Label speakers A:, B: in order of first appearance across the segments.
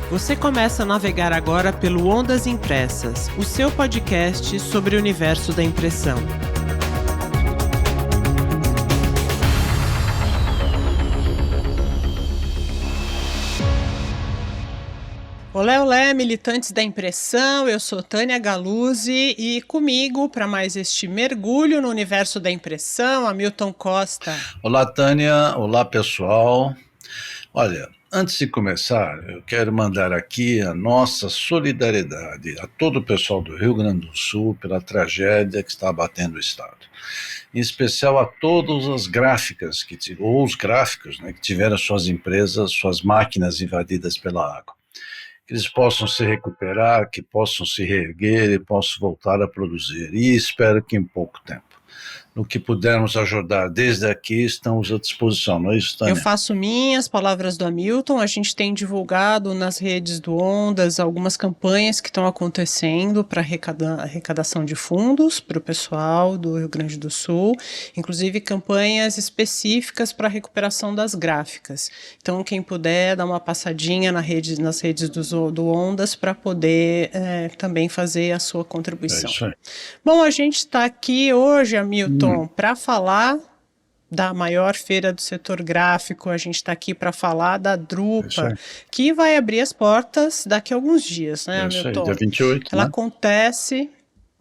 A: Você começa a navegar agora pelo Ondas Impressas, o seu podcast sobre o universo da impressão. Olé, olé, militantes da impressão, eu sou Tânia Galuzzi e comigo, para mais este mergulho no universo da impressão, Hamilton Costa.
B: Olá, Tânia. Olá, pessoal. Olha, antes de começar, eu quero mandar aqui a nossa solidariedade a todo o pessoal do Rio Grande do Sul pela tragédia que está abatendo o estado. Em especial a todas as gráficas, ou os gráficos, né, que tiveram suas empresas, suas máquinas invadidas pela água. Que eles possam se recuperar, que possam se reerguer e possam voltar a produzir. E espero que em pouco tempo. No que pudermos ajudar desde aqui, estamos à disposição, não é isso, Tânia?
A: Eu faço minhas palavras do Hamilton, a gente tem divulgado nas redes do Ondas algumas campanhas que estão acontecendo para arrecadação de fundos para o pessoal do Rio Grande do Sul, inclusive campanhas específicas para a recuperação das gráficas. Então, quem puder, dá uma passadinha nas redes do Ondas para poder também fazer a sua contribuição.
B: É isso aí.
A: Bom, a gente está aqui hoje, Hamilton, para falar da maior feira do setor gráfico. A gente está aqui para falar da Drupa, que vai abrir as portas daqui a alguns dias, né, Hamilton?
B: Isso aí, dia 28,
A: Ela
B: né?
A: acontece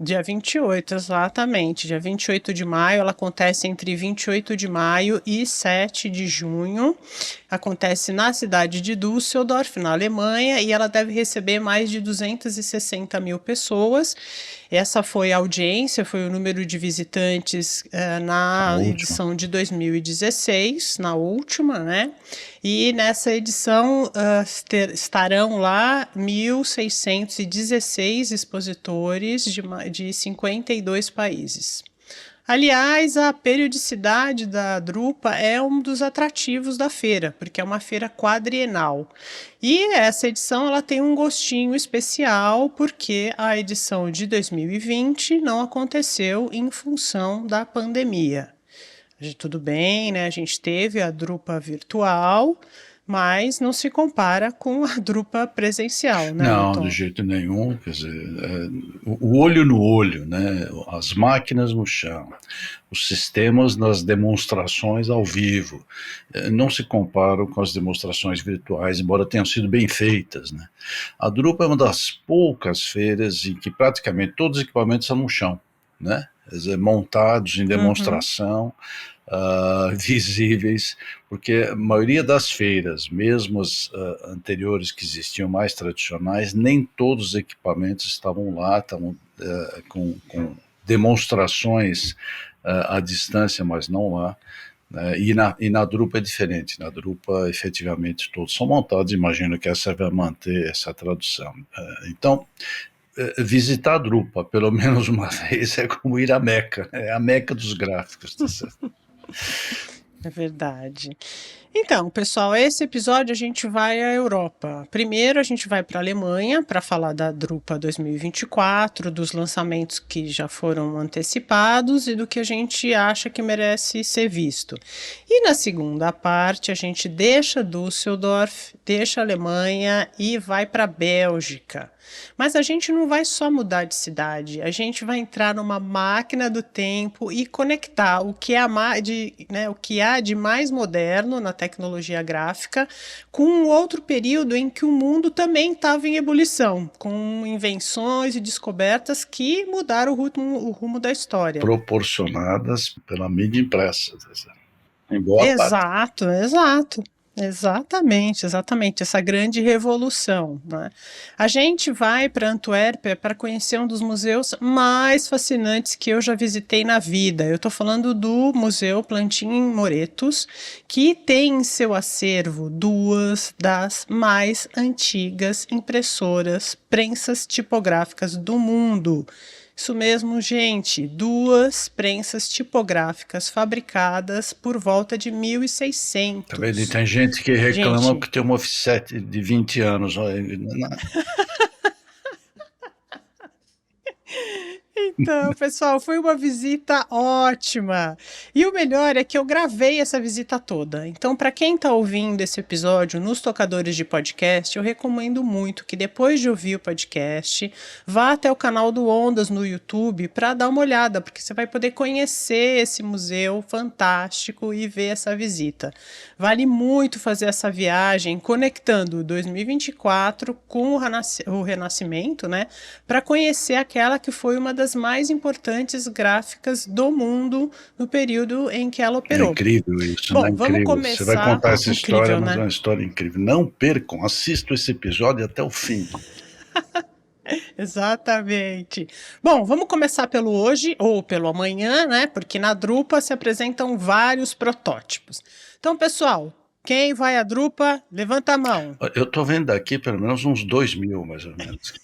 A: dia 28, exatamente, dia 28 de maio, ela acontece entre 28 de maio e 7 de junho, acontece na cidade de Düsseldorf, na Alemanha, e ela deve receber mais de 260 mil pessoas. Essa foi a audiência, foi o número de visitantes na edição de 2016, na última, né? E nessa edição estarão lá 1.616 expositores de 52 países. Aliás, a periodicidade da Drupa é um dos atrativos da feira, porque é uma feira quadrienal. E essa edição ela tem um gostinho especial, porque a edição de 2020 não aconteceu em função da pandemia. Tudo bem, né? A gente teve a Drupa virtual, mas não se compara com a Drupa presencial, né,
B: Não,
A: Hamilton?
B: de jeito nenhum. Quer dizer, o olho no olho, né? As máquinas no chão, os sistemas nas demonstrações ao vivo, não se comparam com as demonstrações virtuais, embora tenham sido bem feitas, né? A Drupa é uma das poucas feiras em que praticamente todos os equipamentos estão no chão, né? Quer dizer, montados em demonstração, visíveis, porque a maioria das feiras, mesmo as anteriores que existiam, mais tradicionais, nem todos os equipamentos estavam lá, estavam com demonstrações à distância, mas não lá. E na Drupa é diferente. Na Drupa, efetivamente, todos são montados. Imagino que essa vai manter essa tradução. Então, visitar a Drupa pelo menos uma vez é como ir à Meca, é a Meca dos gráficos, tá certo?
A: É verdade. Então, pessoal, esse episódio a gente vai à Europa. Primeiro a gente vai para a Alemanha para falar da Drupa 2024, dos lançamentos que já foram antecipados e do que a gente acha que merece ser visto. E na segunda parte a gente deixa Düsseldorf, deixa a Alemanha e vai para a Bélgica. Mas a gente não vai só mudar de cidade, a gente vai entrar numa máquina do tempo e conectar o que há de mais moderno na tecnologia gráfica com um outro período em que o mundo também estava em ebulição, com invenções e descobertas que mudaram o rumo da história.
B: Proporcionadas pela mídia impressa, em boa parte.
A: Exato. Exatamente, essa grande revolução, né? A gente vai para Antuérpia para conhecer um dos museus mais fascinantes que eu já visitei na vida. Eu estou falando do Museu Plantin-Moretus, que tem em seu acervo duas das mais antigas impressoras prensas tipográficas do mundo. Isso mesmo, gente, duas prensas tipográficas fabricadas por volta de 1600.
B: Tá vendo? E tem gente que reclama que tem uma offset de 20 anos.
A: Então, pessoal, foi uma visita ótima. E o melhor é que eu gravei essa visita toda. Então, para quem está ouvindo esse episódio nos tocadores de podcast, eu recomendo muito que depois de ouvir o podcast, vá até o canal do Ondas no YouTube para dar uma olhada, porque você vai poder conhecer esse museu fantástico e ver essa visita. Vale muito fazer essa viagem conectando 2024 com o Renascimento, né? Para conhecer aquela que foi uma das mais importantes gráficas do mundo no período em que ela
B: É
A: operou.
B: incrível isso, né?
A: Bom, vamos
B: Incrível. Você vai
A: começar.
B: contar essa história,
A: Incrível,
B: mas é
A: né?
B: uma história incrível. Não percam, assistam esse episódio até o fim.
A: Exatamente. Bom, vamos começar pelo hoje ou pelo amanhã, né? Porque na Drupa se apresentam vários protótipos. Então, pessoal, quem vai à Drupa, levanta a mão.
B: Eu estou vendo aqui pelo menos uns 2.000, mais ou menos.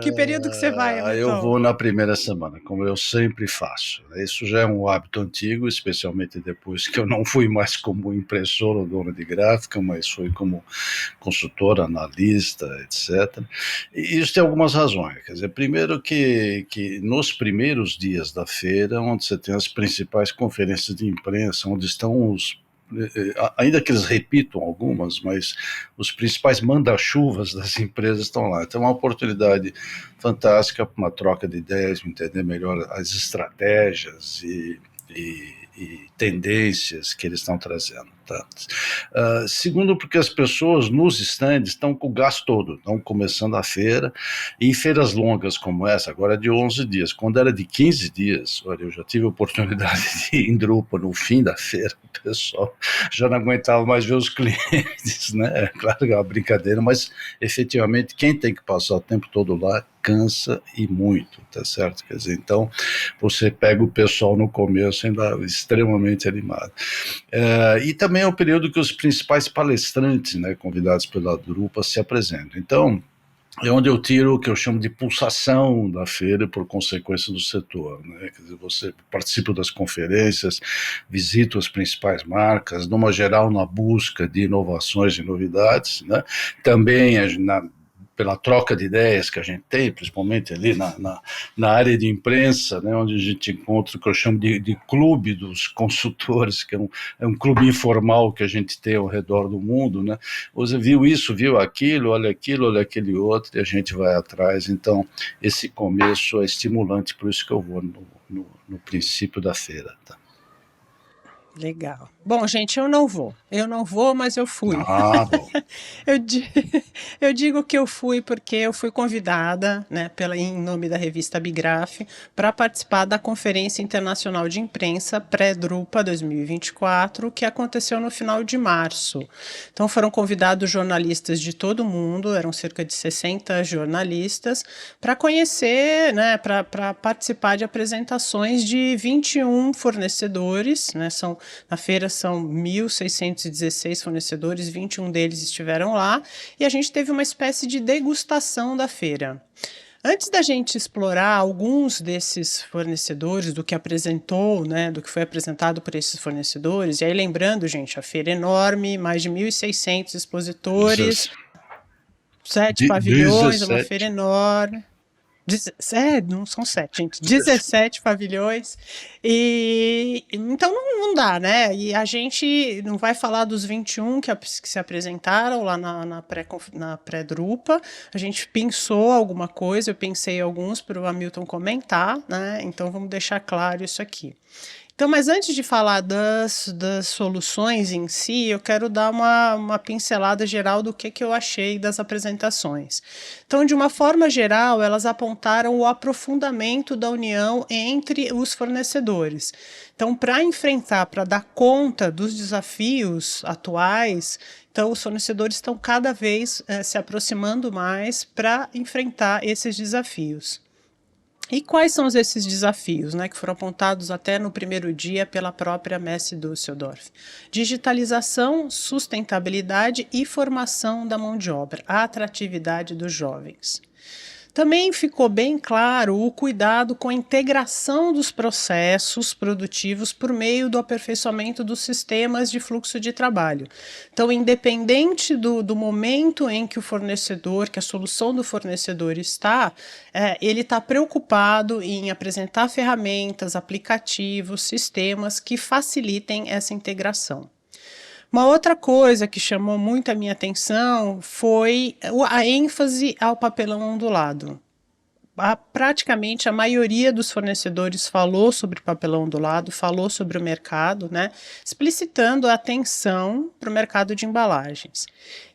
A: Que período que você vai,
B: Eu
A: Hamilton?
B: vou na primeira semana, como eu sempre faço. Isso já é um hábito antigo, especialmente depois que eu não fui mais como impressor ou dono de gráfica, mas fui como consultor, analista, etc. E isso tem algumas razões. Quer dizer, primeiro que nos primeiros dias da feira, onde você tem as principais conferências de imprensa, onde estão ainda que eles repitam algumas, mas os principais manda-chuvas das empresas estão lá. Então é uma oportunidade fantástica para uma troca de ideias, entender melhor as estratégias e tendências que eles estão trazendo. Tá? Segundo, porque as pessoas nos stands estão com o gás todo, estão começando a feira, e em feiras longas como essa, agora é de 11 dias, quando era de 15 dias, olha, eu já tive a oportunidade de ir em Drupa no fim da feira, o pessoal já não aguentava mais ver os clientes, né? É claro que é uma brincadeira, mas efetivamente quem tem que passar o tempo todo lá cansa e muito, tá certo? Quer dizer, então você pega o pessoal no começo ainda extremamente animado. E também é o período que os principais palestrantes, né, convidados pela Drupa, se apresentam. Então, é onde eu tiro o que eu chamo de pulsação da feira e, por consequência, do setor. Né? Quer dizer, você participa das conferências, visita as principais marcas, numa geral na busca de inovações e novidades, né? Também pela troca de ideias que a gente tem, principalmente ali na área de imprensa, né, onde a gente encontra o que eu chamo de clube dos consultores, que é um clube informal que a gente tem ao redor do mundo, né? Você viu isso, viu aquilo, olha aquele outro, e a gente vai atrás. Então, esse começo é estimulante, por isso que eu vou no princípio da feira. Tá?
A: Legal. Bom, gente, eu não vou, mas eu fui.
B: Bom.
A: eu, eu digo que eu fui porque eu fui convidada, né, em nome da revista Bigraf, para participar da Conferência Internacional de Imprensa pré-Drupa 2024, que aconteceu no final de março. Então foram convidados jornalistas de todo o mundo, eram cerca de 60 jornalistas, para conhecer, né, para participar de apresentações de 21 fornecedores, né, na feira são 1.616 fornecedores, 21 deles estiveram lá, e a gente teve uma espécie de degustação da feira. Antes da gente explorar alguns desses fornecedores, do que apresentou, né, do que foi apresentado por esses fornecedores, e aí lembrando, gente, a feira é enorme, mais de 1.600 expositores, 7 pavilhões, é uma feira enorme. Não são 7, gente. 17 pavilhões. E então não dá, né? E a gente não vai falar dos 21 que se apresentaram lá na pré-drupa. A gente pensou alguma coisa, eu pensei alguns para o Hamilton comentar, né? Então vamos deixar claro isso aqui. Então, mas antes de falar das soluções em si, eu quero dar uma pincelada geral do que eu achei das apresentações. Então, de uma forma geral, elas apontaram o aprofundamento da união entre os fornecedores. Então, para dar conta dos desafios atuais, então os fornecedores estão cada vez se aproximando mais para enfrentar esses desafios. E quais são esses desafios, né, que foram apontados até no primeiro dia pela própria Messe Düsseldorf? Digitalização, sustentabilidade e formação da mão de obra, a atratividade dos jovens. Também ficou bem claro o cuidado com a integração dos processos produtivos por meio do aperfeiçoamento dos sistemas de fluxo de trabalho. Então, independente do momento em que o fornecedor, que a solução do fornecedor está, ele está preocupado em apresentar ferramentas, aplicativos, sistemas que facilitem essa integração. Uma outra coisa que chamou muito a minha atenção foi a ênfase ao papelão ondulado. Praticamente a maioria dos fornecedores falou sobre papelão ondulado, falou sobre o mercado, né, explicitando a atenção para o mercado de embalagens.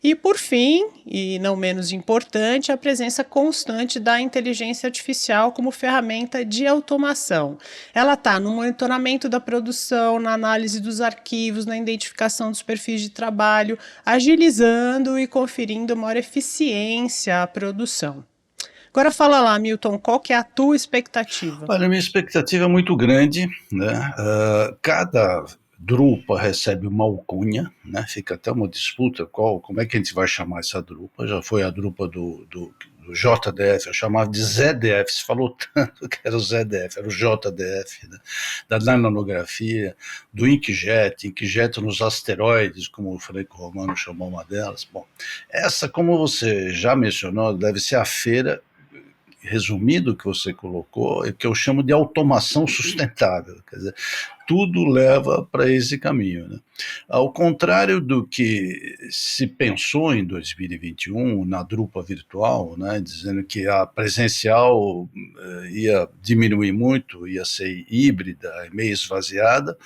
A: E por fim, e não menos importante, a presença constante da inteligência artificial como ferramenta de automação. Ela está no monitoramento da produção, na análise dos arquivos, na identificação dos perfis de trabalho, agilizando e conferindo maior eficiência à produção. Agora fala lá, Milton, qual que é a tua expectativa?
B: Olha, a minha expectativa é muito grande, né? Cada drupa recebe uma alcunha, né? Fica até uma disputa como é que a gente vai chamar essa drupa. Já foi a drupa do JDF, eu chamava de ZDF, se falou tanto que era o ZDF, era o JDF, né? Da nanografia, do inkjet nos asteroides, como o Franco Romano chamou uma delas. Bom, essa, como você já mencionou, deve ser a feira, resumido que você colocou, é que eu chamo de automação sustentável, quer dizer, tudo leva para esse caminho, né? Ao contrário do que se pensou em 2021, na drupa virtual, né, dizendo que a presencial ia diminuir muito, ia ser híbrida, meio esvaziada,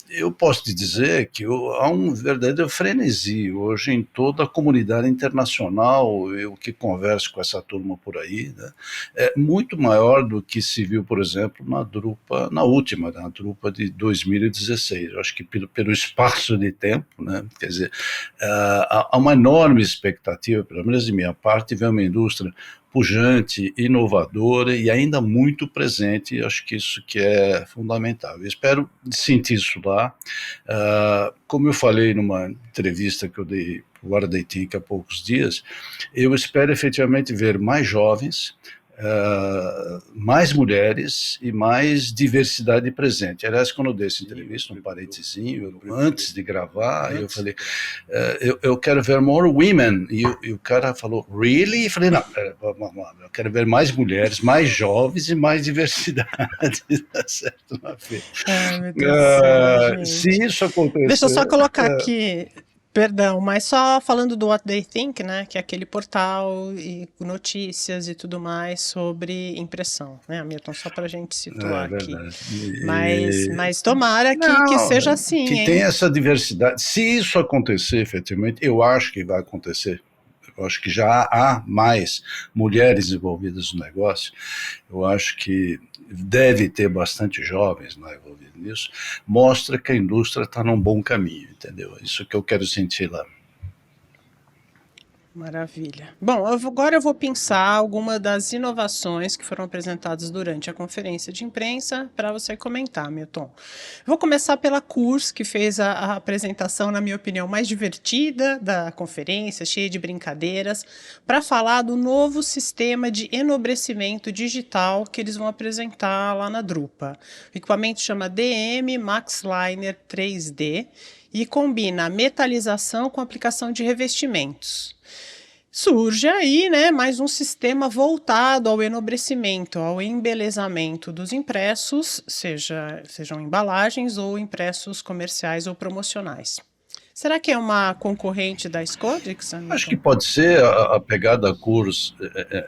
B: eu posso te dizer que há um verdadeiro frenesi hoje em toda a comunidade internacional, eu que converso com essa turma por aí, né, é muito maior do que se viu, por exemplo, na drupa de 2016. Eu acho que pelo espaço de tempo, né, quer dizer, há uma enorme expectativa, pelo menos de minha parte, de ver uma indústria pujante, inovadora e ainda muito presente. Acho que isso que é fundamental. Eu espero sentir isso lá. Como eu falei numa entrevista que eu dei para o Guarda Think há poucos dias, eu espero efetivamente ver mais jovens, mais mulheres e mais diversidade presente. Aliás, quando eu dei essa entrevista, um parentezinho, antes de gravar, eu falei, eu quero ver more women, e o cara falou, really? E falei, não, eu quero ver mais mulheres, mais jovens e mais diversidade. Tá certo,
A: Ai, meu Deus do céu,
B: se isso acontecer...
A: Deixa eu só colocar aqui... Perdão, mas só falando do What They Think, né, que é aquele portal e notícias e tudo mais sobre impressão, né, Milton, só para a gente situar aqui. Mas tomara que seja assim,
B: que tenha essa diversidade. Se isso acontecer, efetivamente, eu acho que vai acontecer. Eu acho que já há mais mulheres envolvidas no negócio. Eu acho que deve ter bastante jovens, né, envolvidos nisso. Mostra que a indústria está num bom caminho, entendeu? Isso que eu quero sentir lá.
A: Maravilha. Bom, agora eu vou pensar alguma das inovações que foram apresentadas durante a conferência de imprensa para você comentar, Milton. Vou começar pela Kurs, que fez a apresentação, na minha opinião, mais divertida da conferência, cheia de brincadeiras, para falar do novo sistema de enobrecimento digital que eles vão apresentar lá na Drupa. O equipamento chama DM MaxLiner 3D e combina metalização com aplicação de revestimentos. Surge aí, né, mais um sistema voltado ao enobrecimento, ao embelezamento dos impressos, sejam embalagens ou impressos comerciais ou promocionais. Será que é uma concorrente da Scodix?
B: Acho que pode ser. A pegada Kurs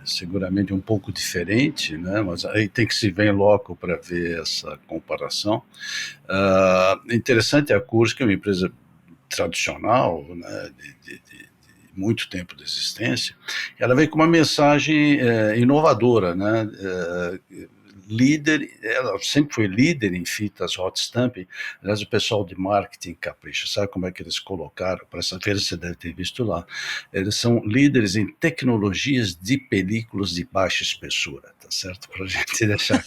B: seguramente um pouco diferente, né? Mas aí tem que se ver em loco para ver essa comparação. Interessante a Kurs, que é uma empresa tradicional, né, de muito tempo de existência. Ela veio com uma mensagem inovadora, né? Líder, ela sempre foi líder em fitas hot stamping. Aliás, o pessoal de marketing capricha, sabe como é que eles colocaram? Para essa feira você deve ter visto lá. Eles são líderes em tecnologias de películas de baixa espessura, tá certo? Para a gente deixar.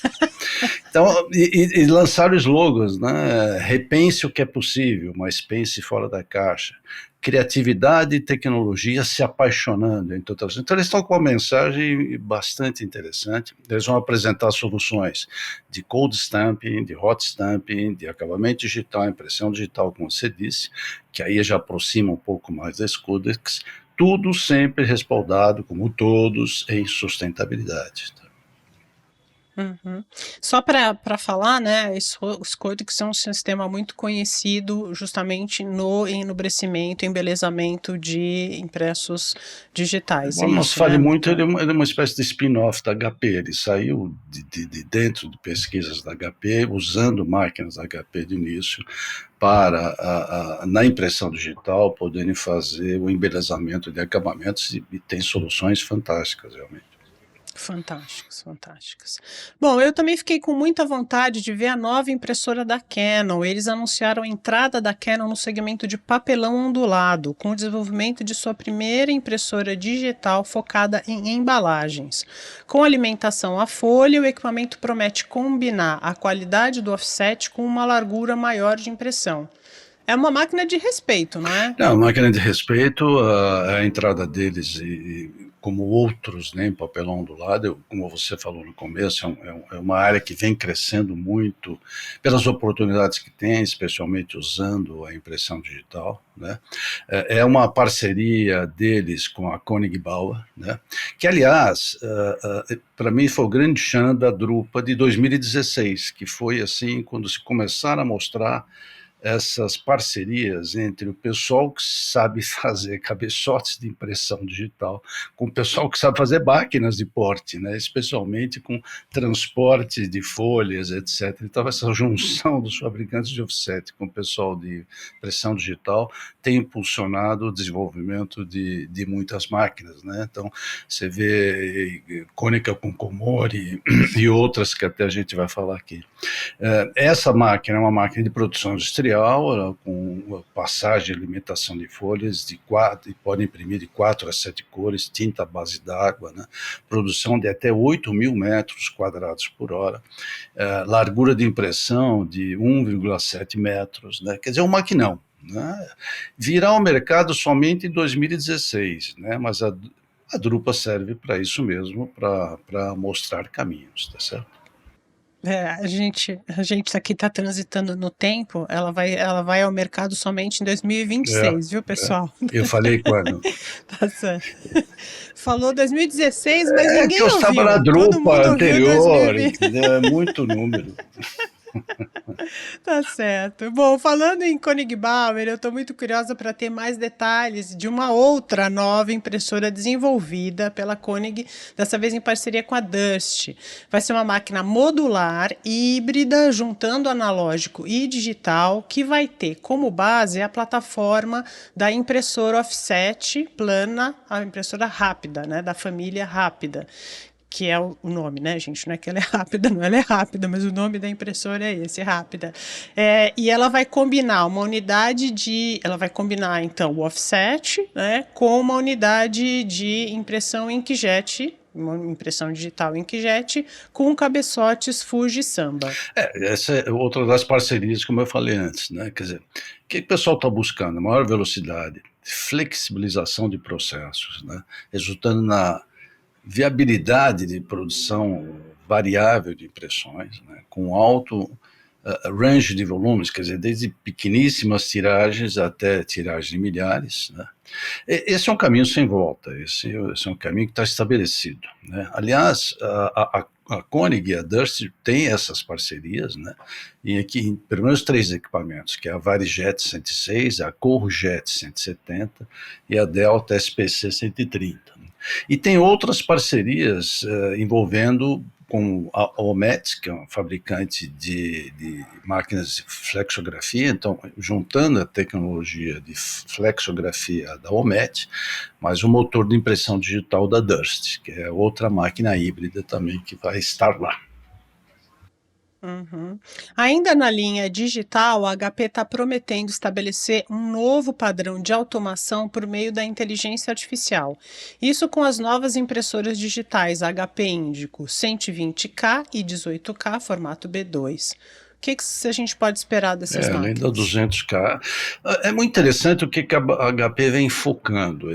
B: Então, e lançaram slogans, né? Repense o que é possível, mas pense fora da caixa. criatividade e tecnologia se apaixonando. Então eles estão com uma mensagem bastante interessante. Eles vão apresentar soluções de cold stamping, de hot stamping, de acabamento digital, impressão digital, como você disse, que aí já aproxima um pouco mais das Codex, tudo sempre respaldado, como todos, em sustentabilidade.
A: Uhum. Só para falar, né, os Codex é um sistema muito conhecido justamente no enobrecimento, embelezamento de impressos digitais, é
B: Embora não se
A: isso,
B: fale
A: né,
B: muito,
A: Marcelo?
B: ele é uma espécie de spin-off da HP. Ele saiu de dentro de pesquisas da HP, usando máquinas da HP de início, para, na impressão digital, poderem fazer o embelezamento de acabamentos e tem soluções fantásticas, realmente.
A: Fantásticos, fantásticos. Bom, eu também fiquei com muita vontade de ver a nova impressora da Canon. Eles anunciaram a entrada da Canon no segmento de papelão ondulado, com o desenvolvimento de sua primeira impressora digital focada em embalagens. Com alimentação à folha, o equipamento promete combinar a qualidade do offset com uma largura maior de impressão. É uma máquina de respeito, não é?
B: Não, máquina de respeito, a entrada deles, como outros, né, em papelão do lado, como você falou no começo, é uma área que vem crescendo muito pelas oportunidades que tem, especialmente usando a impressão digital, né? É uma parceria deles com a Koenig Bauer, né? Que, aliás, para mim foi o grande chan da Drupa de 2016, que foi assim, quando se começaram a mostrar essas parcerias entre o pessoal que sabe fazer cabeçotes de impressão digital com o pessoal que sabe fazer máquinas de porte, né, especialmente com transporte de folhas, etc. Então, essa junção dos fabricantes de offset com o pessoal de impressão digital tem impulsionado o desenvolvimento de muitas máquinas, né? Então, você vê Konica com Komori e outras que até a gente vai falar aqui. Essa máquina é uma máquina de produção industrial, com passagem e alimentação de folhas de 4, e pode imprimir de 4 a 7 cores, tinta à base d'água, né? Produção de até 8.000 metros quadrados por hora, largura de impressão de 1,7 metros, né? Quer dizer, um maquinão. Né? Virá ao mercado somente em 2016, né? Mas a Drupa serve para isso mesmo, para mostrar caminhos, tá certo?
A: A gente aqui está transitando no tempo, ela vai ao mercado somente em
B: É,
A: 2026, viu, pessoal?
B: eu falei quando?
A: Tá certo. Falou 2016, mas
B: É que eu
A: ninguém
B: estava na
A: ouviu. Todo
B: drupa
A: mundo ouviu
B: anterior,
A: 2020.
B: entendeu? É muito número.
A: Tá certo. Bom, falando em Koenig Bauer, eu estou muito curiosa para ter mais detalhes de uma outra nova impressora desenvolvida pela Koenig, dessa vez em parceria com a Durst. Vai ser uma máquina modular, híbrida, juntando analógico e digital, que vai ter como base a plataforma da impressora offset plana, a impressora rápida, né, da família rápida, que é o nome, né, gente? Não é que ela é rápida, não, ela é rápida, mas o nome da impressora é esse, rápida. E ela vai combinar uma unidade de. Ela vai combinar, então, o offset, né, com uma unidade de impressão inkjet, uma impressão digital inkjet, com cabeçotes Fuji Samba.
B: Essa é outra das parcerias, como eu falei antes, né? Quer dizer, o que o pessoal está buscando? Maior velocidade, flexibilização de processos, né? Resultando na viabilidade de produção variável de impressões, né, com alto range de volumes, quer dizer, desde pequeníssimas tiragens até tiragens de milhares. Né. Esse é um caminho sem volta, esse é um caminho que está estabelecido. Né. Aliás, a Koenig e a Durst têm essas parcerias, né, em pelo menos 3 equipamentos, que é a Varijet 106, a Courjet 170 e a Delta SPC 130. E tem outras parcerias envolvendo com a Omet, que é um fabricante de máquinas de flexografia, então juntando a tecnologia de flexografia da Omet, mas o motor de impressão digital da Durst, que é outra máquina híbrida também que vai estar lá.
A: Uhum. Ainda na linha digital, a HP está prometendo estabelecer um novo padrão de automação por meio da inteligência artificial. Isso com as novas impressoras digitais HP Índico 120K e 18K, formato B2. que a gente pode esperar dessas
B: Além da
A: máquinas?
B: 200K. É muito interessante o que a HP vem focando.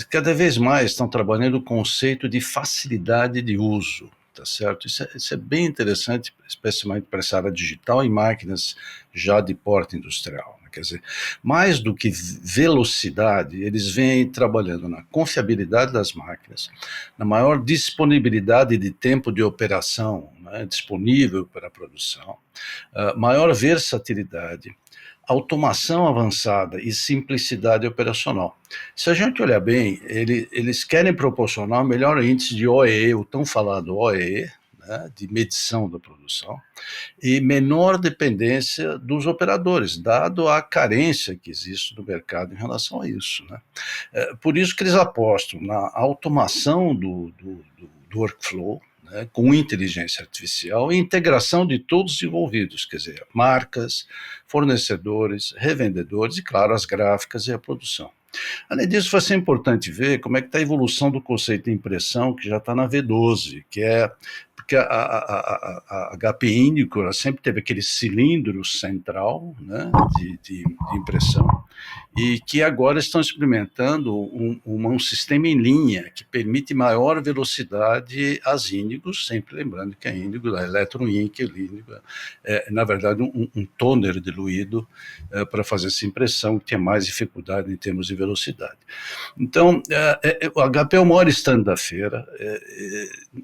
B: Cada vez mais estão trabalhando o conceito de facilidade de uso, tá certo? Isso é bem interessante, especialmente para essa área digital e máquinas já de porte industrial. Quer dizer, mais do que velocidade, eles vêm trabalhando na confiabilidade das máquinas, na maior disponibilidade de tempo de operação, né, disponível para a produção, maior versatilidade, automação avançada e simplicidade operacional. Se a gente olhar bem, eles querem proporcionar o melhor índice de OEE, o tão falado OEE, né, de medição da produção, e menor dependência dos operadores, dado a carência que existe no mercado em relação a isso. Né? Por isso que eles apostam na automação do workflow, né, com inteligência artificial e integração de todos os envolvidos, quer dizer, marcas, fornecedores, revendedores e, claro, as gráficas e a produção. Além disso, vai ser importante ver como é que está a evolução do conceito de impressão, que já está na V12, que é porque a HP Índico sempre teve aquele cilindro central, né, de impressão, e que agora estão experimentando um sistema em linha que permite maior velocidade às Índigos, sempre lembrando que a Índigo, a Electron Ink, na verdade, um toner diluído para fazer essa impressão, que tem mais dificuldade em termos de velocidade. Então, o HP é o maior stand da feira,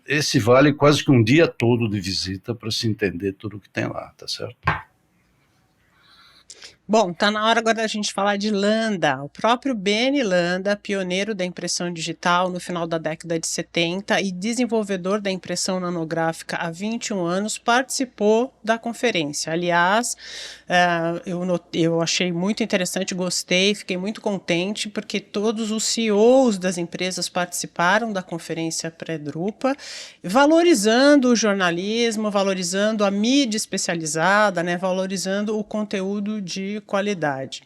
B: esse vale quase que um dia todo de visita para se entender tudo que tem lá, tá certo?
A: Bom, tá na hora agora da gente falar de Landa. O próprio Benny Landa, pioneiro da impressão digital no final da década de 70 e desenvolvedor da impressão nanográfica há 21 anos, participou da conferência. Aliás, eu achei muito interessante, gostei, fiquei muito contente, porque todos os CEOs das empresas participaram da conferência pré-Drupa, valorizando o jornalismo, valorizando a mídia especializada, né, valorizando o conteúdo de qualidade.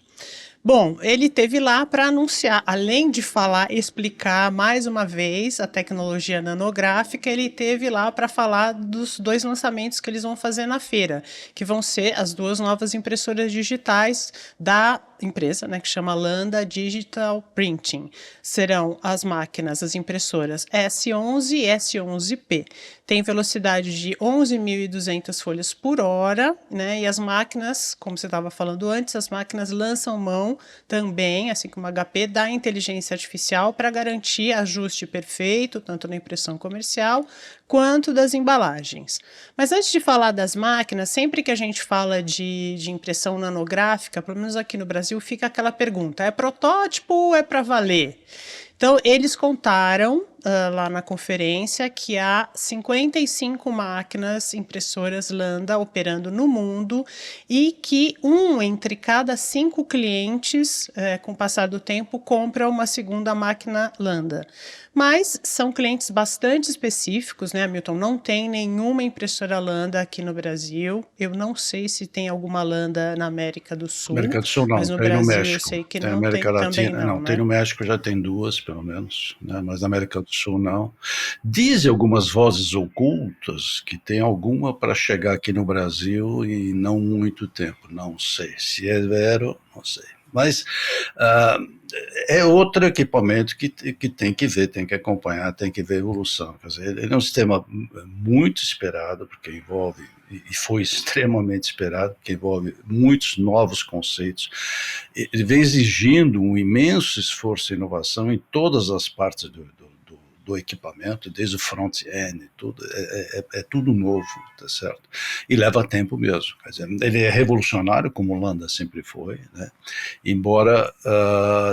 A: Bom, ele teve lá para anunciar, além de falar, explicar mais uma vez a tecnologia nanográfica, ele teve lá para falar dos 2 lançamentos que eles vão fazer na feira, que vão ser as 2 novas impressoras digitais da empresa, né, que chama Landa Digital Printing. Serão as máquinas, as impressoras S11 e S11P. Tem velocidade de 11.200 folhas por hora, né? E as máquinas, como você estava falando antes, as máquinas lançam mão também, assim como a HP, da inteligência artificial para garantir ajuste perfeito, tanto na impressão comercial quanto das embalagens. Mas antes de falar das máquinas, sempre que a gente fala de impressão nanográfica, pelo menos aqui no Brasil, fica aquela pergunta: é protótipo ou é para valer? Então, eles contaram lá na conferência que há 55 máquinas impressoras Landa operando no mundo e que entre cada 5 clientes, com o passar do tempo, compra uma segunda máquina Landa. Mas são clientes bastante específicos, né, Milton? Não tem nenhuma impressora Landa aqui no Brasil. Eu não sei se tem alguma Landa na América do Sul,
B: América do Sul não,
A: mas no
B: tem no
A: Brasil eu
B: México.
A: sei que
B: Tem
A: não tem
B: América
A: também
B: Latina,
A: não,
B: não, tem
A: né?
B: no México, já tem 2, pelo menos, né? Mas na América do Sul não. Dizem algumas vozes ocultas que tem alguma para chegar aqui no Brasil e não muito tempo, não sei. Se é vero, não sei. Mas é outro equipamento que tem que ver, tem que acompanhar, tem que ver a evolução. Quer dizer, ele é um sistema muito esperado, porque envolve, e foi extremamente esperado, porque envolve muitos novos conceitos. Ele vem exigindo um imenso esforço e inovação em todas as partes do equipamento, desde o front-end, tudo, é tudo novo, tá certo? E leva tempo mesmo. Quer dizer, ele é revolucionário, como o Landa sempre foi, né? Embora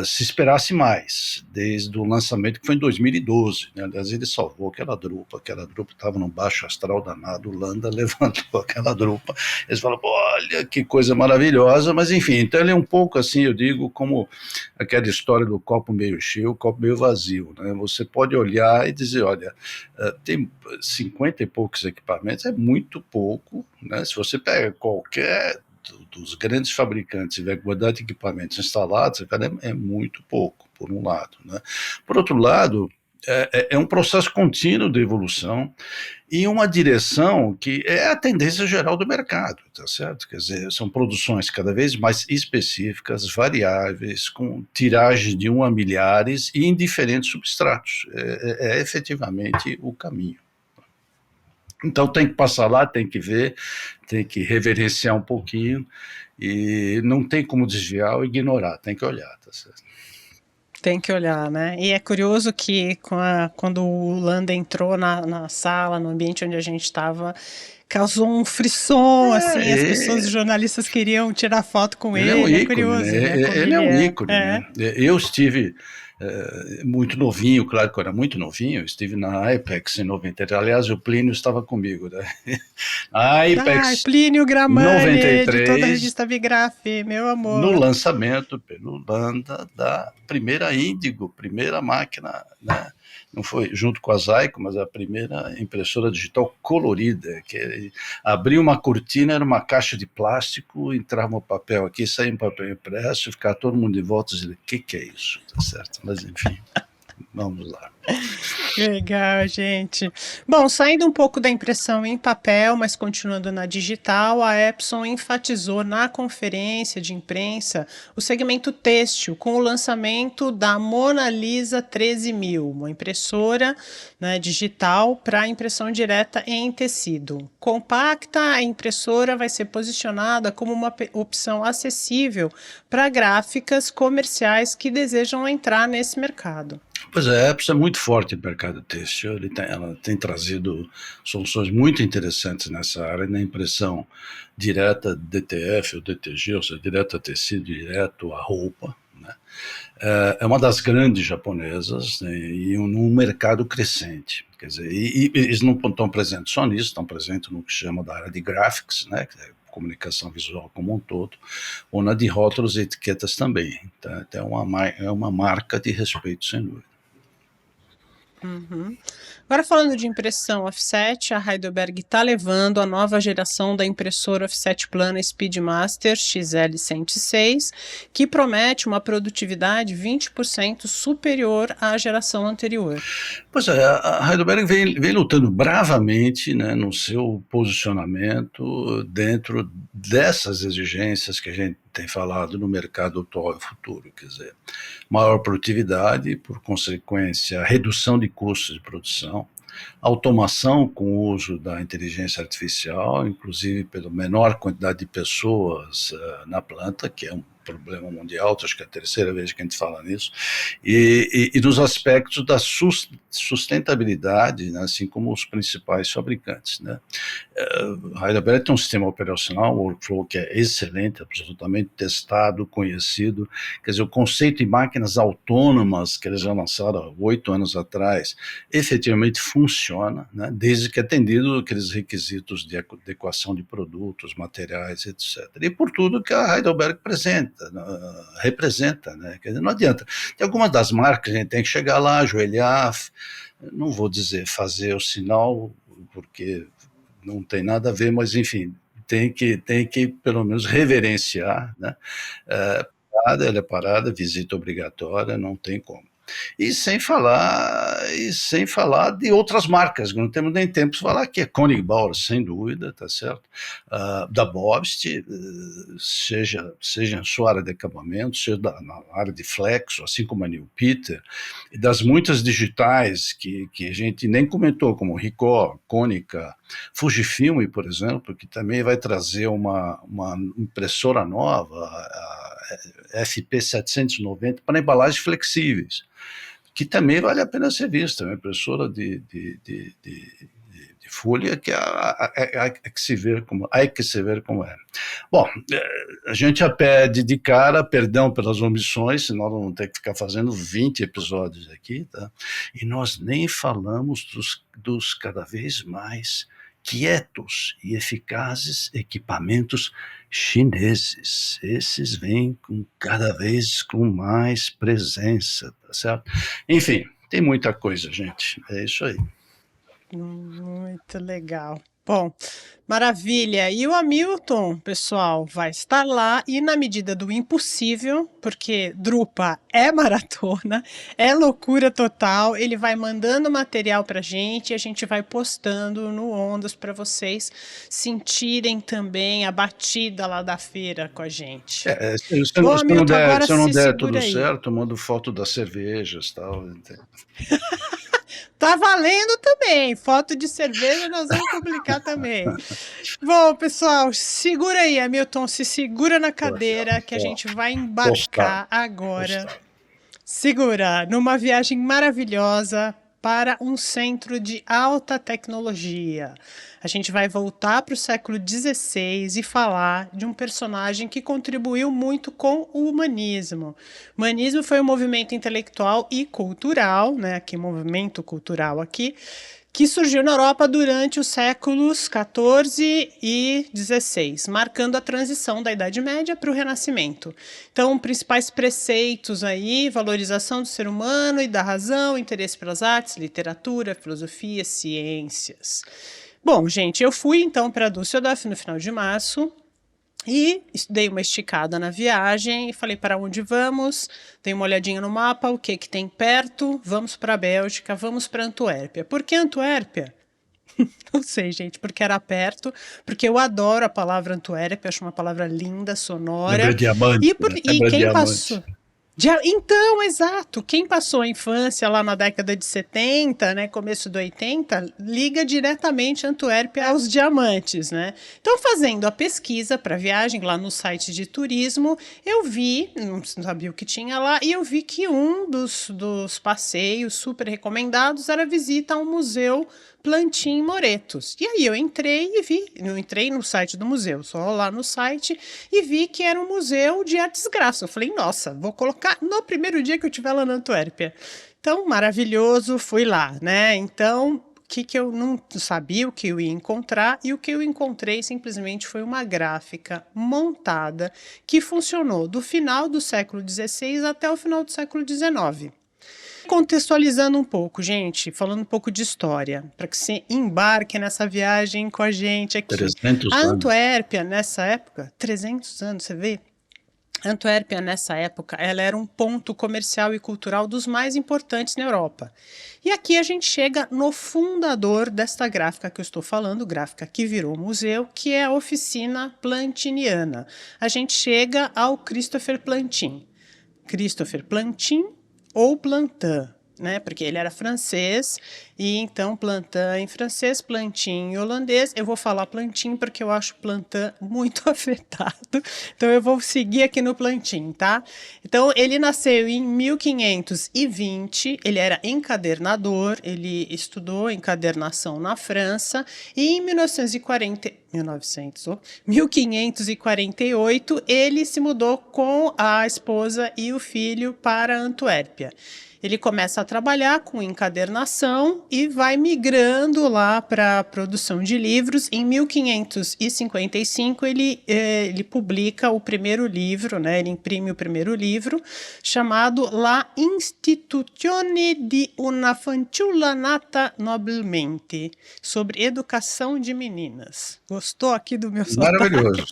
B: se esperasse mais, desde o lançamento, que foi em 2012. Né? Aliás, ele salvou aquela drupa estava num baixo astral danado, o Landa levantou aquela drupa, eles falam, olha, que coisa maravilhosa, mas enfim, então ele é um pouco assim, eu digo, como aquela história do copo meio cheio, copo meio vazio, né? Você pode olhar e dizer, olha, tem 50 e poucos equipamentos, é muito pouco, né? Se você pega qualquer dos grandes fabricantes e ver a quantidade de equipamentos instalados, é muito pouco, por um lado. Né? Por outro lado, É um processo contínuo de evolução e uma direção que é a tendência geral do mercado, tá certo? Quer dizer, são produções cada vez mais específicas, variáveis, com tiragem de 1 a milhares e em diferentes substratos. É efetivamente o caminho. Então tem que passar lá, tem que ver, tem que reverenciar um pouquinho e não tem como desviar ou ignorar, tem que olhar, tá certo?
A: Tem que olhar, né? E é curioso que quando o Landa entrou na sala, no ambiente onde a gente estava, causou um frisson, assim, as pessoas, os jornalistas queriam tirar foto com
B: Ele é um
A: ele, é
B: ícone,
A: curioso, né?
B: né?
A: Como
B: Ele é
A: ele
B: um
A: é.
B: ícone,
A: É.
B: né? Eu estive muito novinho, claro que eu era muito novinho, eu estive na IPEX em 90. Aliás, o Plínio estava comigo, né? A
A: Ah,
B: IPEX
A: Plínio Gramani, editor da
B: 93,
A: revista Bigraf, meu
B: no
A: amor.
B: lançamento pelo Landa da primeira Índigo, primeira máquina, né? Não foi junto com a Zyco, mas a primeira impressora digital colorida, que abria uma cortina, era uma caixa de plástico, entrava um papel aqui, saía um papel impresso, ficava todo mundo de volta e dizia, o que é isso? Tá certo, mas enfim, vamos lá.
A: Legal, gente. Bom, saindo um pouco da impressão em papel, mas continuando na digital, a Epson enfatizou na conferência de imprensa o segmento têxtil com o lançamento da Mona Lisa 13000, uma impressora, né, digital para impressão direta em tecido. Compacta, a impressora vai ser posicionada como uma opção acessível para gráficas comerciais que desejam entrar nesse mercado.
B: Pois é, a Epson é muito forte no mercado têxtil, ela tem trazido soluções muito interessantes nessa área, na impressão direta DTF ou DTG, ou seja, direto a tecido, direto a roupa, né? É uma das grandes japonesas, né, e num mercado crescente. Quer dizer, e eles não estão presentes só nisso, estão presentes no que chama da área de graphics, né, que é comunicação visual como um todo, ou na de rótulos e etiquetas também. Tá? Então é uma marca de respeito, sem dúvida.
A: Uhum. Agora falando de impressão offset, a Heidelberg está levando a nova geração da impressora offset plana Speedmaster XL106, que promete uma produtividade 20% superior à geração anterior.
B: Pois é, a Heidelberg vem lutando bravamente, né, no seu posicionamento dentro dessas exigências que a gente tem falado no mercado atual e futuro, quer dizer, maior produtividade, por consequência, redução de custos de produção, automação com o uso da inteligência artificial, inclusive pela menor quantidade de pessoas na planta, que é um problema mundial, acho que é a terceira vez que a gente fala nisso, e dos aspectos da sustentabilidade, né, assim como os principais fabricantes. Né. A Heidelberg tem um sistema operacional, um workflow que é excelente, absolutamente testado, conhecido. Quer dizer, o conceito de máquinas autônomas que eles já lançaram há 8 anos atrás, efetivamente funciona, né, desde que atendido aqueles requisitos de adequação de produtos, materiais, etc. E por tudo que a Heidelberg representa, né? Quer dizer, não adianta. Tem algumas das marcas, a gente tem que chegar lá, ajoelhar, não vou dizer fazer o sinal, porque não tem nada a ver, mas enfim, tem que pelo menos reverenciar, né? Ela é parada, visita obrigatória, não tem como. E sem falar de outras marcas, não temos nem tempo de falar que é Koenigbauer, sem dúvida, tá certo? Da Bobst, seja em sua área de acabamento, seja na área de flexo, assim como a Neil Peter, e das muitas digitais que a gente nem comentou, como Ricoh, Konica, Fujifilm, por exemplo, que também vai trazer uma impressora nova, a FP790, para embalagens flexíveis, que também vale a pena ser vista, uma impressora de folha que há que se ver como é. Bom, a gente já pede de cara perdão pelas omissões, senão vamos ter que ficar fazendo 20 episódios aqui, tá? E nós nem falamos dos cada vez mais quietos e eficazes equipamentos chineses. Esses vêm cada vez com mais presença, tá certo? Enfim, tem muita coisa, gente. É isso aí.
A: Muito legal. Bom, maravilha. E o Hamilton, pessoal, vai estar lá e na medida do impossível, porque Drupa é maratona, é loucura total, ele vai mandando material pra gente e a gente vai postando no Ondas para vocês sentirem também a batida lá da feira com a gente. Bom, Hamilton, agora
B: Se não
A: se
B: der
A: segura
B: tudo
A: aí.
B: certo, eu mando foto das cervejas e tal.
A: Tá valendo também. Foto de cerveja nós vamos publicar também. Bom, pessoal, segura aí, Hamilton. Se segura na cadeira que a gente vai
B: Postado,
A: embarcar agora.
B: postado.
A: Segura, numa viagem maravilhosa para um centro de alta tecnologia. A gente vai voltar para o século XVI e falar de um personagem que contribuiu muito com o humanismo. O humanismo foi um movimento intelectual e cultural, né? Aqui, movimento cultural aqui, que surgiu na Europa durante os séculos XIV e XVI, marcando a transição da Idade Média para o Renascimento. Então, principais preceitos aí, valorização do ser humano e da razão, interesse pelas artes, literatura, filosofia, ciências. Bom, gente, eu fui então para Düsseldorf no final de março, e dei uma esticada na viagem e falei para onde vamos, dei uma olhadinha no mapa, o que tem perto, vamos para a Bélgica, vamos para Antuérpia. Por que Antuérpia? Não sei, gente, porque era perto, porque eu adoro a palavra Antuérpia, acho uma palavra linda,
B: Lembra
A: sonora,
B: diamante, né?
A: e
B: Lembra
A: quem
B: diamante.
A: passou... Então, exato, quem passou a infância lá na década de 70, né, começo do 80, liga diretamente Antuérpia aos diamantes, né? Então, fazendo a pesquisa para a viagem lá no site de turismo, eu vi, não sabia o que tinha lá, e eu vi que um dos passeios super recomendados era a visita ao Museu Plantin Moretos. E aí eu entrei e vi, não entrei no site do museu, só lá no site, e vi que era um museu de artes gráficas. Eu falei, nossa, vou colocar no primeiro dia que eu estiver lá na Antuérpia. Então, maravilhoso, fui lá, né? Então, que eu não sabia o que eu ia encontrar, e o que eu encontrei simplesmente foi uma gráfica montada que funcionou do final do século XVI até o final do século XIX. Contextualizando um pouco, gente, falando um pouco de história, para que você embarque nessa viagem com a gente aqui.
B: 300
A: A
B: anos.
A: Antuérpia, nessa época, 300 anos, você vê? A Antuérpia, nessa época, ela era um ponto comercial e cultural dos mais importantes na Europa. E aqui a gente chega no fundador desta gráfica que eu estou falando, gráfica que virou museu, que é a Oficina Plantiniana. A gente chega ao Christopher Plantin. Christopher Plantin ou Plantin, né? Porque ele era francês, e então Plantin em francês, Plantin em holandês. Eu vou falar Plantin porque eu acho Plantin muito afetado, então eu vou seguir aqui no Plantin, tá? Então ele nasceu em 1520, ele era encadernador, ele estudou encadernação na França, e em 1548, ele se mudou com a esposa e o filho para Antuérpia. Ele começa a trabalhar com encadernação e vai migrando lá para a produção de livros. Em 1555, ele publica o primeiro livro, né? Ele imprime o primeiro livro, chamado La Instituzione di una fanciulla nata nobilmente, sobre educação de meninas. Gostou aqui do meu sotaque?
B: Maravilhoso.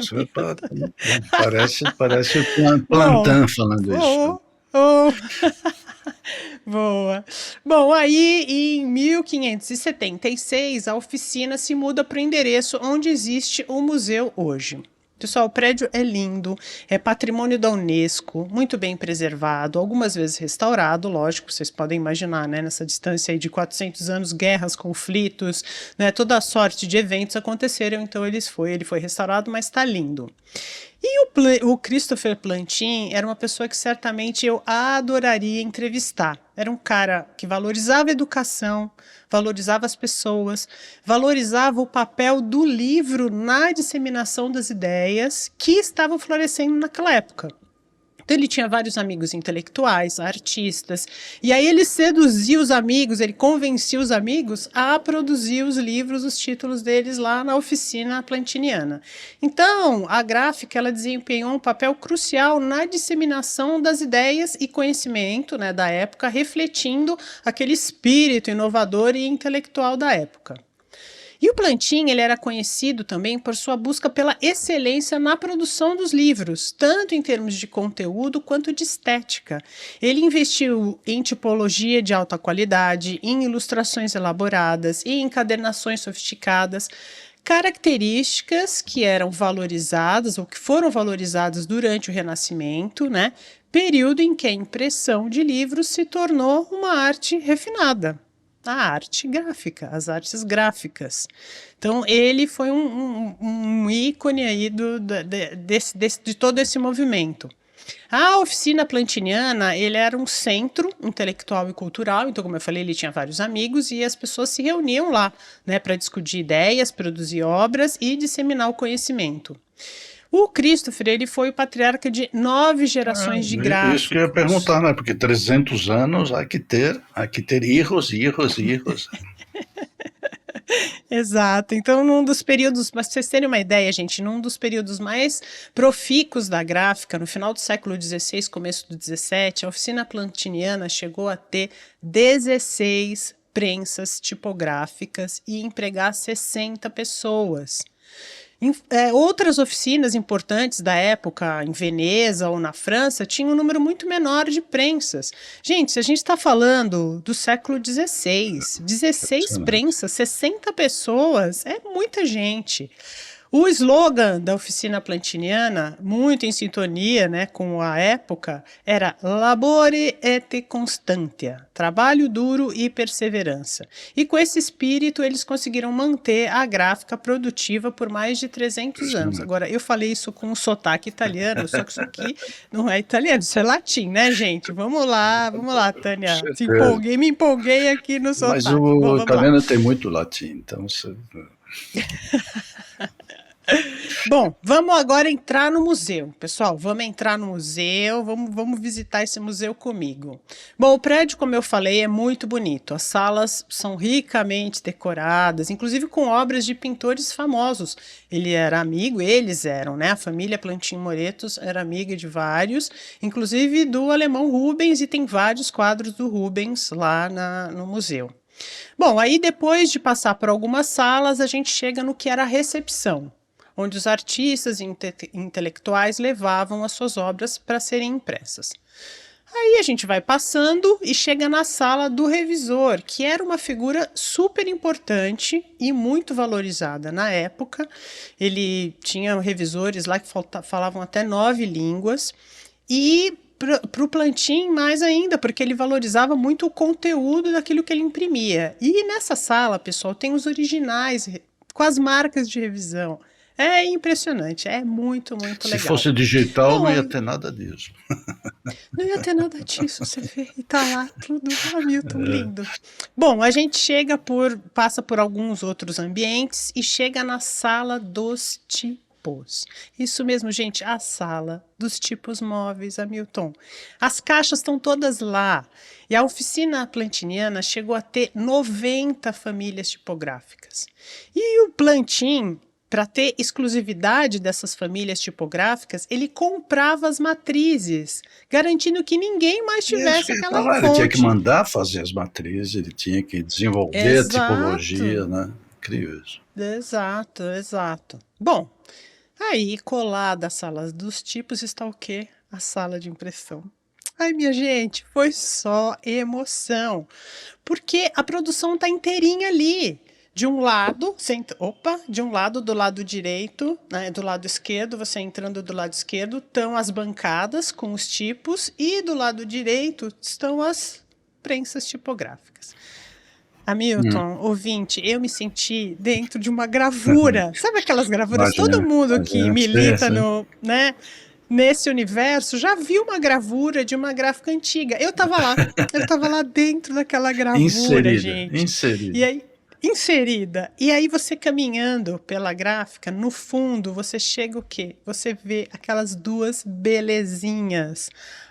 B: Parece o Plantin falando isso.
A: Boa. Bom, aí em 1576 a oficina se muda para o endereço onde existe o museu hoje. Pessoal, o prédio é lindo, é patrimônio da Unesco, muito bem preservado, algumas vezes restaurado, lógico, vocês podem imaginar, né, nessa distância aí de 400 anos, guerras, conflitos, né, toda a sorte de eventos aconteceram, então ele foi restaurado, mas está lindo. E o Christopher Plantin era uma pessoa que certamente eu adoraria entrevistar. Era um cara que valorizava a educação, valorizava as pessoas, valorizava o papel do livro na disseminação das ideias que estavam florescendo naquela época. Então ele tinha vários amigos intelectuais, artistas, e aí ele seduzia os amigos, ele convencia os amigos a produzir os livros, os títulos deles lá na oficina plantiniana. Então, a gráfica ela desempenhou um papel crucial na disseminação das ideias e conhecimento, né, da época, refletindo aquele espírito inovador e intelectual da época. E o Plantin, ele era conhecido também por sua busca pela excelência na produção dos livros, tanto em termos de conteúdo quanto de estética. Ele investiu em tipologia de alta qualidade, em ilustrações elaboradas e encadernações sofisticadas, características que eram valorizadas ou que foram valorizadas durante o Renascimento, né? Período em que a impressão de livros se tornou uma arte refinada. A arte gráfica, as artes gráficas. Então, ele foi um ícone aí de todo esse movimento. A oficina plantiniana, ele era um centro intelectual e cultural, então, como eu falei, ele tinha vários amigos e as pessoas se reuniam lá, né, para discutir ideias, produzir obras e disseminar o conhecimento. O Christopher, ele foi o patriarca de 9 gerações de gráficos.
B: Isso que eu ia perguntar, né? Porque 300 anos há que ter erros.
A: Exato. Então, num dos períodos, para vocês terem uma ideia, gente, num dos períodos mais profícuos da gráfica, no final do século XVI, começo do XVII, a oficina plantiniana chegou a ter 16 prensas tipográficas e empregar 60 pessoas. Outras oficinas importantes da época, em Veneza ou na França, tinham um número muito menor de prensas. Gente, se a gente está falando do século XVI, 16 prensas, 60 pessoas, é muita gente. O slogan da oficina plantiniana, muito em sintonia, né, com a época, era Labore et constantia, trabalho duro e perseverança. E com esse espírito eles conseguiram manter a gráfica produtiva por mais de 300 anos. Agora, eu falei isso com um sotaque italiano, só que isso aqui não é italiano, isso é latim, né, gente? Vamos lá, Tânia. Me empolguei aqui no sotaque.
B: Mas o italiano tem muito latim, então você...
A: Bom, vamos agora entrar no museu. Pessoal, vamos entrar no museu, vamos visitar esse museu comigo. Bom, o prédio, como eu falei, é muito bonito. As salas são ricamente decoradas, inclusive com obras de pintores famosos. Eles eram, né? A família Plantin Moretos era amiga de vários, inclusive do alemão Rubens, e tem vários quadros do Rubens lá no museu. Bom, aí depois de passar por algumas salas, a gente chega no que era a recepção, onde os artistas e intelectuais levavam as suas obras para serem impressas. Aí a gente vai passando e chega na sala do revisor, que era uma figura super importante e muito valorizada na época. Ele tinha revisores lá que falavam até 9 línguas e para o Plantin mais ainda, porque ele valorizava muito o conteúdo daquilo que ele imprimia. E nessa sala, pessoal, tem os originais com as marcas de revisão. É impressionante, é muito legal.
B: Se fosse digital, não ia ter nada disso.
A: Não ia ter nada disso, você vê, e tá lá tudo, Hamilton, lindo. Bom, a gente passa por alguns outros ambientes e chega na sala dos tipos. Isso mesmo, gente, a sala dos tipos móveis, Hamilton. As caixas estão todas lá. E a oficina plantiniana chegou a ter 90 famílias tipográficas. E o Plantin, para ter exclusividade dessas famílias tipográficas, ele comprava as matrizes, garantindo que ninguém mais tivesse aquela fonte.
B: Ele tinha que mandar fazer as matrizes, ele tinha que desenvolver a tipologia, né? Incrível isso.
A: Exato. Bom, aí colada às salas dos tipos está o quê? A sala de impressão. Ai, minha gente, foi só emoção, porque a produção está inteirinha ali. De um lado, do lado direito, né, do lado esquerdo, você entrando do lado esquerdo, estão as bancadas com os tipos e do lado direito estão as prensas tipográficas. Hamilton, ouvinte, eu me senti dentro de uma gravura. Sabe aquelas gravuras? Todo mundo que milita nesse universo já viu uma gravura de uma gráfica antiga. Eu estava lá dentro daquela gravura, gente. Inserida. E aí você caminhando pela gráfica, no fundo você chega o quê? Você vê aquelas duas belezinhas,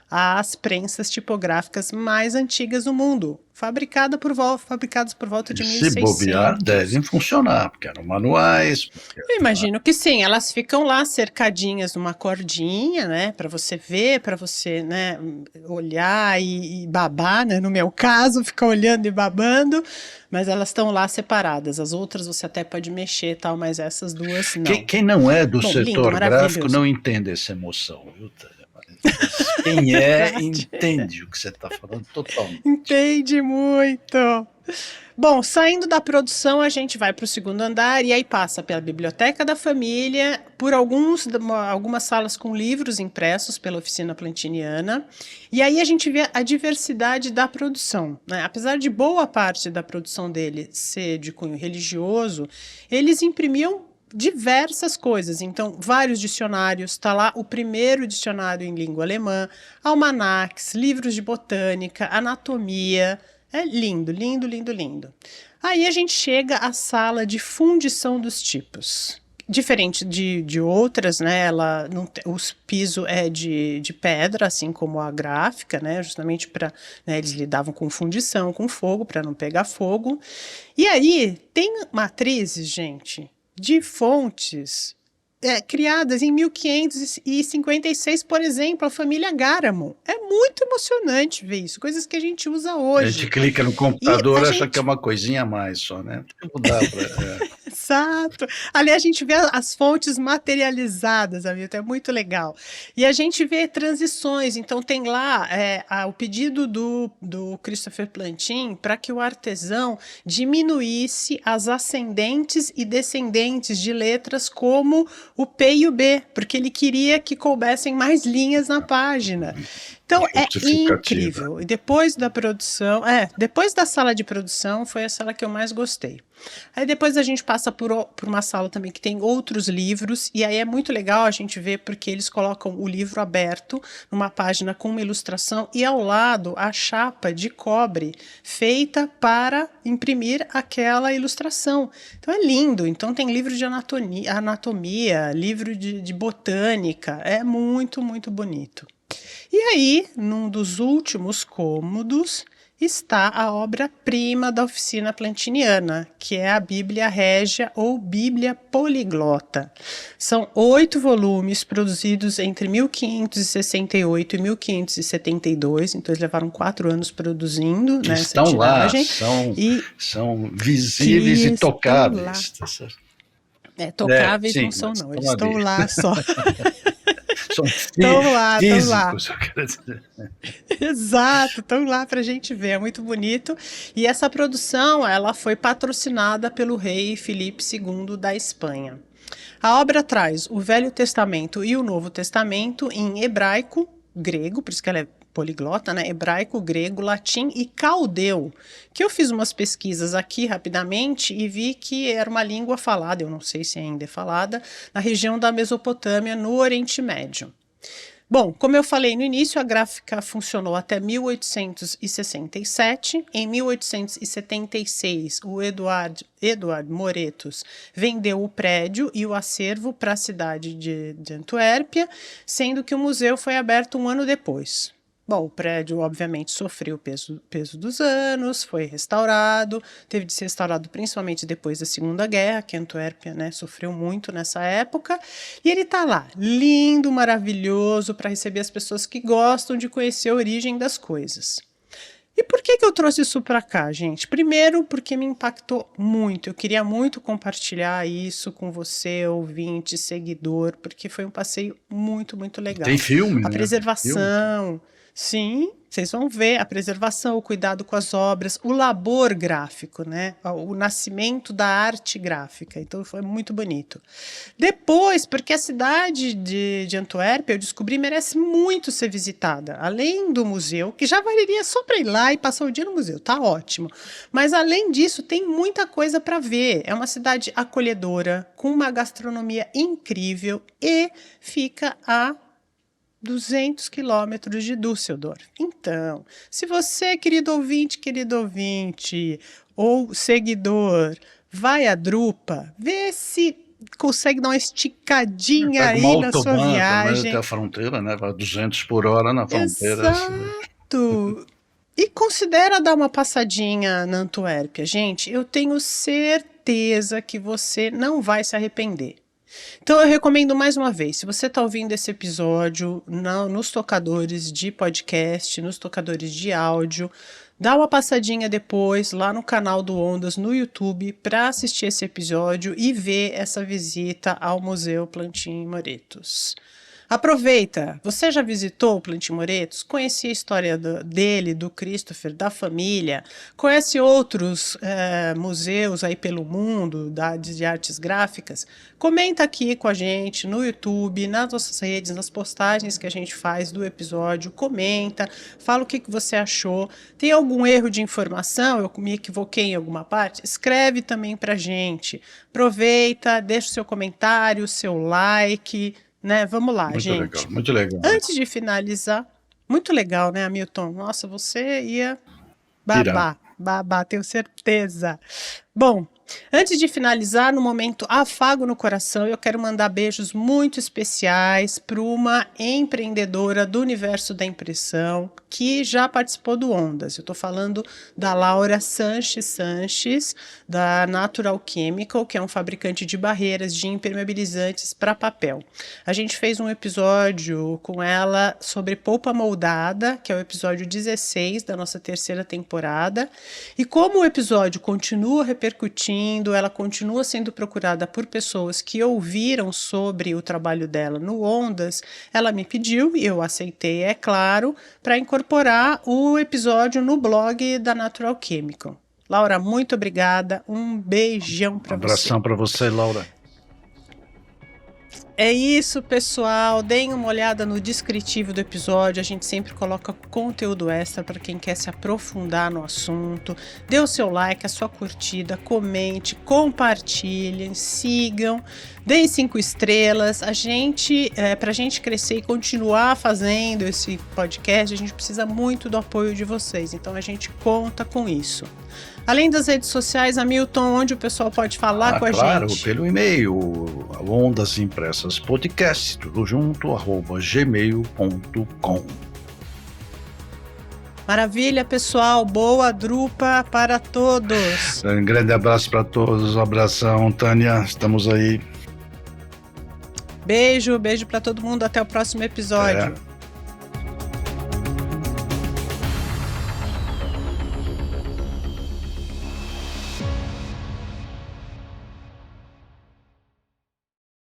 A: as prensas tipográficas mais antigas do mundo. fabricadas por volta de
B: Se bobear,
A: 1600.
B: devem funcionar, porque eram manuais.
A: Eu imagino que sim, elas ficam lá cercadinhas numa cordinha, né, para você ver, para você, né, olhar e babar, né, no meu caso, ficar olhando e babando, mas elas estão lá separadas. As outras você até pode mexer e tal, mas essas duas
B: Quem,
A: não.
B: quem não é do
A: Bom, lindo,
B: setor gráfico
A: maravilhoso.
B: não entende essa emoção, viu, Tânia? Mas quem é,
A: Verdade.
B: entende o que você está falando totalmente.
A: Entende muito. Bom, saindo da produção, a gente vai para o segundo andar e aí passa pela biblioteca da família, por algumas salas com livros impressos pela oficina plantiniana, e aí a gente vê a diversidade da produção, né? Apesar de boa parte da produção dele ser de cunho religioso, eles imprimiam diversas coisas. Então, vários dicionários, está lá o primeiro dicionário em língua alemã, almanacs, livros de botânica, anatomia. É lindo, lindo, lindo, lindo. Aí a gente chega à sala de fundição dos tipos. Diferente de outras, né? Ela não, o piso é de pedra, assim como a gráfica, né? Justamente para, né, eles lidavam com fundição, com fogo, para não pegar fogo. E aí tem matrizes, gente, de fontes criadas em 1556, por exemplo, a família Garamond. É muito emocionante ver isso, coisas que a gente usa
B: A gente
A: hoje.
B: clica no
A: E
B: computador
A: a
B: e acha que é
A: gente
B: uma coisinha a mais só, né? Tem que mudar para.
A: Exato. Ali a gente vê as fontes materializadas, Hamilton, é muito legal. E a gente vê transições, então tem lá o pedido do Christopher Plantin para que o artesão diminuísse as ascendentes e descendentes de letras como o P e o B, porque ele queria que coubessem mais linhas na página. Então é
B: Justificativa.
A: incrível. E depois da produção, depois da sala de produção, foi a sala que eu mais gostei. Aí depois a gente passa por uma sala também que tem outros livros, e aí é muito legal a gente ver porque eles colocam o livro aberto numa página com uma ilustração e ao lado a chapa de cobre feita para imprimir aquela ilustração. Então é lindo. Então tem livro de anatomia, livro de botânica, é muito, muito bonito. E aí, num dos últimos cômodos, está a obra-prima da oficina plantiniana, que é a Bíblia Régia ou Bíblia Poliglota. São 8 volumes produzidos entre 1568 e 1572, então eles levaram 4 anos produzindo,
B: Que
A: né, essa
B: estão lá,
A: tiragem.
B: são visíveis e tocáveis. Tá certo?
A: Tocáveis não
B: Sim,
A: são,
B: mas
A: não,
B: estão
A: eles estão
B: ali.
A: lá só.
B: São
A: Estão lá, estão lá.
B: físicos, eu quero dizer.
A: Exato, estão lá para a gente ver, é muito bonito. E essa produção, ela foi patrocinada pelo rei Filipe II da Espanha. A obra traz o Velho Testamento e o Novo Testamento em hebraico, grego, por isso que ela é poliglota, né? Hebraico, grego, latim e caldeu, que eu fiz umas pesquisas aqui rapidamente e vi que era uma língua falada, eu não sei se ainda é falada, na região da Mesopotâmia, no Oriente Médio. Bom, como eu falei no início, a gráfica funcionou até 1867. Em 1876, o Eduard Moretus vendeu o prédio e o acervo para a cidade de Antuérpia, sendo que o museu foi aberto um ano depois. Bom, o prédio obviamente sofreu o peso dos anos, foi restaurado, teve de ser restaurado principalmente depois da Segunda Guerra, que Antuérpia, né, sofreu muito nessa época, e ele está lá, lindo, maravilhoso, para receber as pessoas que gostam de conhecer a origem das coisas. E por que eu trouxe isso para cá, gente? Primeiro, porque me impactou muito. Eu queria muito compartilhar isso com você, ouvinte, seguidor, porque foi um passeio muito, muito legal.
B: Tem filme,
A: A
B: né?
A: preservação, sim, vocês vão ver a preservação, o cuidado com as obras, o labor gráfico, né? O nascimento da arte gráfica. Então foi muito bonito. Depois, porque a cidade de Antuérpia, eu descobri, merece muito ser visitada. Além do museu, que já valeria só para ir lá e passar o dia no museu, tá ótimo. Mas além disso, tem muita coisa para ver. É uma cidade acolhedora, com uma gastronomia incrível e fica a 200 quilômetros de Düsseldorf. Então, se você, querido ouvinte, ou seguidor, vai a Drupa, vê se consegue dar uma esticadinha
B: Pega uma
A: aí na sua
B: autobahn também até
A: viagem.
B: a fronteira, né? Vai 200 por hora na fronteira.
A: Exato! E considera dar uma passadinha na Antuérpia. Gente, eu tenho certeza que você não vai se arrepender. Então eu recomendo mais uma vez, se você está ouvindo esse episódio nos tocadores de podcast, nos tocadores de áudio, dá uma passadinha depois lá no canal do Ondas no YouTube para assistir esse episódio e ver essa visita ao Museu Plantin Moretos. Aproveita! Você já visitou o Plantin Moretos? Conhecia a história dele, do Christopher, da família? Conhece outros museus aí pelo mundo de artes gráficas? Comenta aqui com a gente no YouTube, nas nossas redes, nas postagens que a gente faz do episódio. Comenta, fala o que você achou. Tem algum erro de informação? Eu me equivoquei em alguma parte? Escreve também pra gente. Aproveita, deixa o seu comentário, o seu like. Né? Vamos lá,
B: Muito
A: gente.
B: legal, muito legal.
A: Antes de finalizar, muito legal, né, Hamilton? Nossa, você ia babar, tenho certeza. Bom, antes de finalizar, no momento afago no coração, eu quero mandar beijos muito especiais para uma empreendedora do universo da impressão que já participou do Ondas. Eu estou falando da Laura Sanches, da Natural Chemical, que é um fabricante de barreiras de impermeabilizantes para papel. A gente fez um episódio com ela sobre polpa moldada, que é o episódio 16 da nossa terceira temporada. E como o episódio continua repercutindo, ela continua sendo procurada por pessoas que ouviram sobre o trabalho dela no Ondas, ela me pediu, e eu aceitei, é claro, para incorporar o episódio no blog da Natural Chemical. Laura, muito obrigada, um beijão para você.
B: Um abração para você, Laura.
A: É isso, pessoal. Deem uma olhada no descritivo do episódio. A gente sempre coloca conteúdo extra para quem quer se aprofundar no assunto. Dê o seu like, a sua curtida, comente, compartilhem, sigam, deem 5 estrelas. Para a gente crescer e continuar fazendo esse podcast, a gente precisa muito do apoio de vocês. Então a gente conta com isso. Além das redes sociais, Hamilton, onde o pessoal pode falar com a gente?
B: Claro, pelo e-mail, Ondas Impressas Podcast, tudo junto, @gmail.com.
A: Maravilha, pessoal. Boa drupa para todos.
B: Um grande abraço para todos, um abração, Tânia, estamos aí.
A: Beijo para todo mundo. Até o próximo episódio.